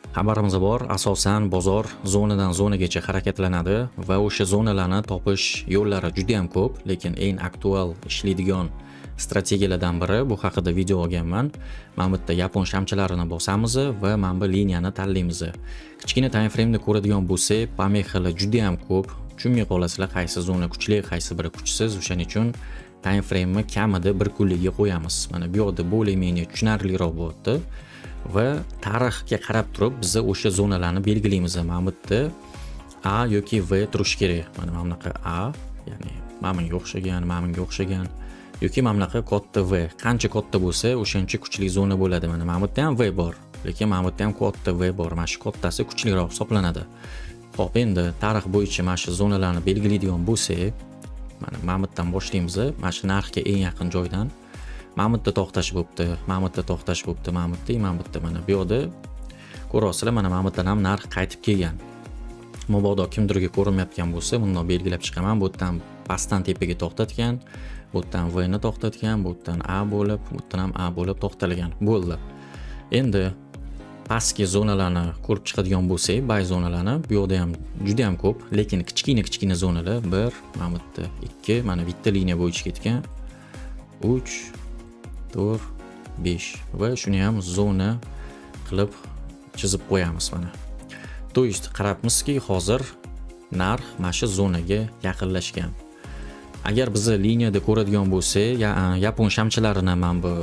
Xabarimiz bor, asosan bozor zonadan zonagacha harakatlanadi va o'sha zonalarni topish yo'llari juda ham ko'p, lekin eng aktual ishlaydigan strategiyalardan biri bu haqida video olganman. Mana bu yerda yapon shamchilarini bosamiz va mana bu liniyani tanlaymiz. Kichkina time frame ni ko'radigan bo'lsak, pamehalar juda ham ko'p. Tushunmay qolasizlar, qaysi zona kuchli, qaysi biri kuchsiz. O'shaning uchun time frame ni kamida bir kunlikka qo'yamiz. Mana bu yerda bo'lmaydi, tushunarliroq bo'lyapti. Va tarixga qarab turib biz o'sha zonalarni belgilaymiz. Mana bu yerda A yoki V turishi kerak. Mana bunaqa A, ya'ni mana bunga o'xshagan, mana bunga o'xshagan yoki mana bunaqa katta V. Qancha katta bo'lsa, o'shancha kuchli zona bo'ladi. Mana bu yerda ham V bor, lekin mana bu yerda ham katta V bor. Mana shu kattasi kuchliroq hisoblanadi. Xo'p, endi tarix bo'yicha mana shu zonalarni belgilaydigan bo'lsak, mana bu yerdan boshlaymiz. Mana shu narxga eng yaqin joydan mana bu yerda to'xtash bo'libdi, mana bu yerda to'xtash bo'libdi, mana bu yerda, mana bu yerda ko'rasizlar, mana bu yerdan ham narx qaytib kelgan. Mabodo kimdirga ko'rinmayotgan bo'lsa, bundan belgilab chiqaman. Bu yerdan pastdan tepaga to'xtatgan, bu yerdan V ni to'xtatgan, bu yerdan A bo'lib, bu yerdan ham A bo'lib to'xtalgan. Bo'ldi. Endi pastki zonalarni ko'rib chiqadigan bo'lsak, bay zonalarni bu yerda ham juda ham ko'p, lekin kichkina zonalar 1, mana bu yerda 2, mana bitta liniya bo'yicha ketgan. 3 4, 5 va shuni ham zona qilib chizib qo'yamiz mana. To есть qarabmizki, hozir narx mana shu zonaga yaqinlashgan. Agar biz liniyada ko'radigan bo'lsak, yapon shamchilarini mana bu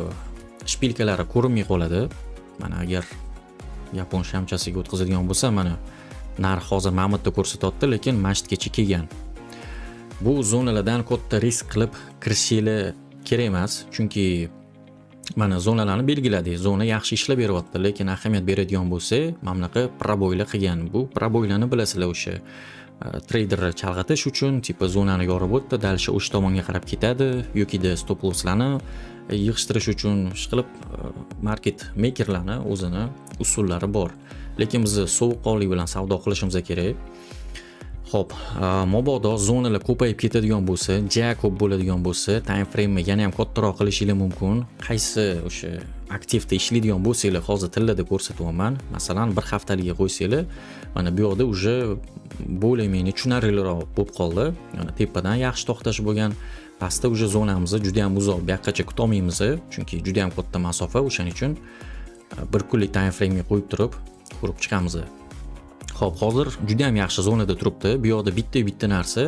shpilkalari ko'rinmay qoladi. Mana agar yapon shamchasiga o'tkazadigan bo'lsa, mana narx hozir mana bu yerda ko'rsatyapti, lekin masjidgacha kelgan. Bu zonalardan katta risk qilib kirishingiz kerak emas, chunki mana zonalarni belgiladik. Zona yaxshi ishlab beryapti, lekin ahamiyat beradigan bo'lsa, mana bunaqa proboylar qilgan. Bu proboylarni bilasizlar, o'sha treyderlar chalg'atish uchun tipa zonani yorib o'tdi, dalsha o'sha tomonga qarab ketadi yoki stop losslarni yig'ishtirish uchun ish qilib market makerlarni o'zini usullari bor. Lekin biz sovuqqonlik bilan savdo qilishimiz kerak. Xo'p, mabodo zonalar ko'payib ketadigan bo'lsa, ja ko'p bo'ladigan bo'lsa, time frame yana ham kattaroq qilishingiz mumkin. Qaysi o'sha aktivda ishlaydigan bo'lsanglar, hozir tillarda ko'rsatyapman. Masalan, bir haftalikka qo'ysanglar, mana bu yerda uje bo'lmaydi, tushunarliroq bo'lib qoldi. Mana tepadan yaxshi to'xtash bo'lgan, pastda uje zonamiz juda ham uzoq, bu yoqqacha kuta olmaymiz, chunki juda ham katta masofa, o'shaning uchun bir kunlik time frame ga qo'yib turib ko'rib chiqamiz. Xo'p, hozir juda ham yaxshi zonada turibdi. Bu yerda bitta narsa,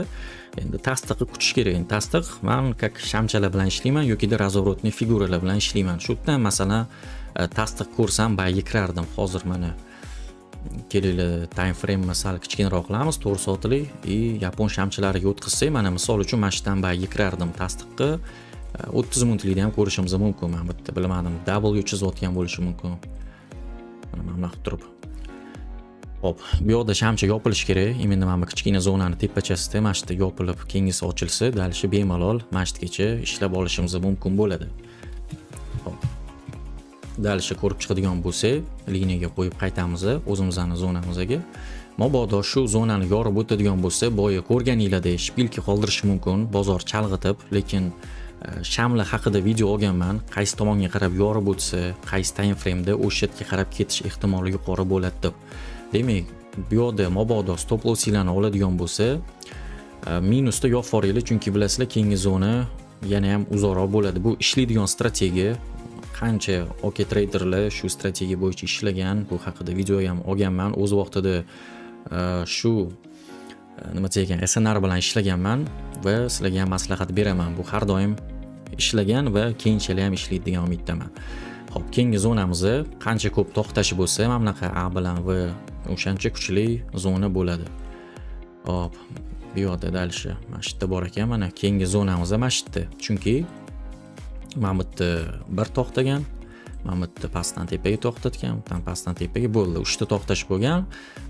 endi tasdiqni kutish kerak. Endi tasdiq men как shamchalar bilan ishlayman yoki razворотный figuralar bilan ishlayman. Shu yerdan masalan tasdiq ko'rsam bayga kirardim. Hozir mana kelinglar time frame masal kichkinaroq qilamiz, 4 soatlik yapon shamchilariga o'tkazsak, mana misol uchun mana shundan bayga kirardim. Tasdiqni 30 minutlikda ham ko'rishimiz mumkin. Men bitta bilmadim, W chizayotgan bo'lishi mumkin. Mana bunday qilib turib. Hop, bu yerda shamcha yopilish kerak. Endi mana bu kichkina zonani tepachasida mashitda yopilib, keyingisi ochilsa, dalshi bemalol masjidgacha ishlab olishimiz mumkin bo'ladi. Hop. Dalshi ko'rib chiqadigan bo'lsa, liniyaga qo'yib qaytamiz o'zimizning zonamizga. Mabodo shu zonani yorib o'tadigan bo'lsa, boya ko'rganinglardek shpilka qoldirish mumkin, bozor chalg'itib, lekin shamlar haqida video olganman. Qaysi tomonga qarab yorib o'tsa, qaysi time frame da o'sha yerga qarab ketish ehtimoli yuqori bo'ladi deb. Demak, bu yerda mabodo stop losslarni oladigan bo'lsa, minusda yopib yuboringlar, chunki bilasizlar, keyingi zona yana ham uzoqroq bo'ladi. Bu ishlaydigan strategiya. Qancha OK traderlar shu strategiya bo'yicha ishlagan, bu haqida video ham olganman. O'z vaqtida shu nima degan SNR bilan ishlaganman va sizlarga ham maslahat beraman. Bu har doim ishlagan va keyinchalik ham ishlaydi degan umiddaman. Xo'p, keyingi zonamiz qancha ko'p to'xtashi bo'lsa, mana bunaqa A bilan V o'shancha kuchli zona bo'ladi. Hop, bu yerda dalshi mana shu yerda bor ekan, mana keyingi zonamiz mana shu yerda. Chunki mana bu yerda bir to'xtagan, mana bu yerda pastdan tepaga to'xtatgan, bundan pastdan tepaga bo'ldi. 3 ta to'xtash bo'lgan,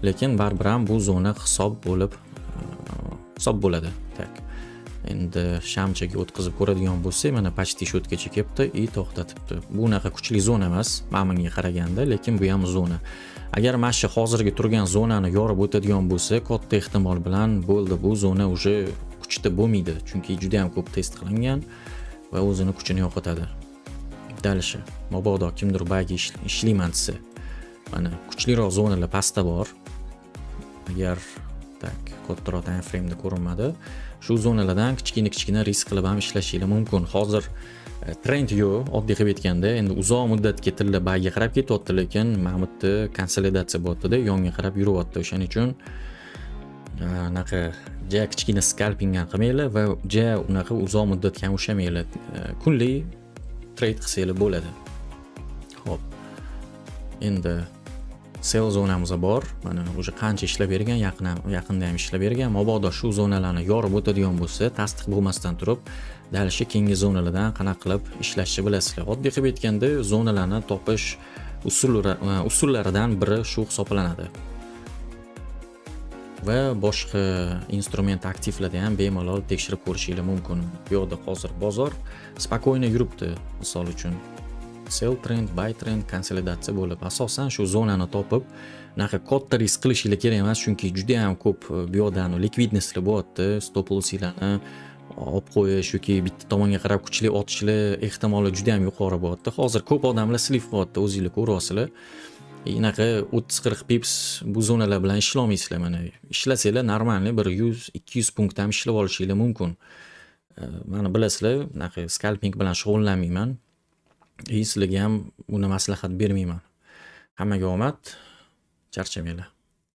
lekin baribir ham bu zona hisob bo'ladi. Tak. Endi shamchaga o'tkazib ko'radigan bo'lsak, mana почти shu yergacha kelibdi, to'xtatibdi. Bu unaqa kuchli zona emas, ma'munga qaraganda, lekin bu ham zona. Agar mana shu hozirgi turgan zonani yorib o'tadigan bo'lsa, katta ehtimol bilan bo'ldi, bu zona уже kuchda bo'lmaydi, chunki juda ham ko'p test qilingan va o'zini kuchini yo'qotadi. Dalshi, mabodo kimdir bayga ishlayman desa, mana kuchliroq zonalar pastda bor. Agar tak kattaroq time frame da ko'rinmadi. Shu zonalardan kichkina risk qilib ham ishlashingiz mumkin. Hozir trend yo'q, oddiy qilib aytganda, endi uzoq muddatga tilla bayga qarab ketyapti, lekin mana bu yerda konsolidatsiya bo'lyapti-da, yonga qarab yuryapti. O'shaning uchun anaqa ja kichkina scalping ham qilmanglar va ja unaqa uzoq muddatga ham ushamanglar. Kunlik trade qilsanglar bo'ladi. Xo'p. Endi sell zonamiz bor. Mana o'sha qancha ishlab bergan, yaqinda ham ishlab bergan. Mabodo shu zonalarni yorib o'tadigan bo'lsa, tasdiq bo'lmasdan turib, dalshi keyingi zonalardan qanaqa qilib ishlashni bilasizlar. Oddiy qilib aytganda, zonalarni topish usullaridan biri shu hisoblanadi. Va boshqa instrument aktivlarda ham bemalol tekshirib ko'rishingiz mumkin. Bu yerda hozir bozor spokойно yuribdi, misol uchun. Sell trend, buy trend, konsolidatsiya bo'lib, asosan shu zonani topib, naqa katta risk qilishingiz kerak emas, chunki juda ham ko'p bu yerda likvidnesslar bo'lyapti, stop losslarni olib qo'yish yoki bitta tomonga qarab kuchli otishlar ehtimoli juda ham yuqori bo'lyapti. Hozir ko'p odamlar slip bo'lyapti, o'zingizlar ko'ryapsizlar. Inaqa 30-40 pips bu zonalar bilan ishlay olmaysizlar. Mana ishlasanglar normalniy bir 100-200 punkt ham ishlab olishingiz mumkin. Mana bilasizlar, naqa scalping bilan shug'ullanmayman. Sizlarga ham buni maslahat bermayman. Hammaga omad, charchamanglar.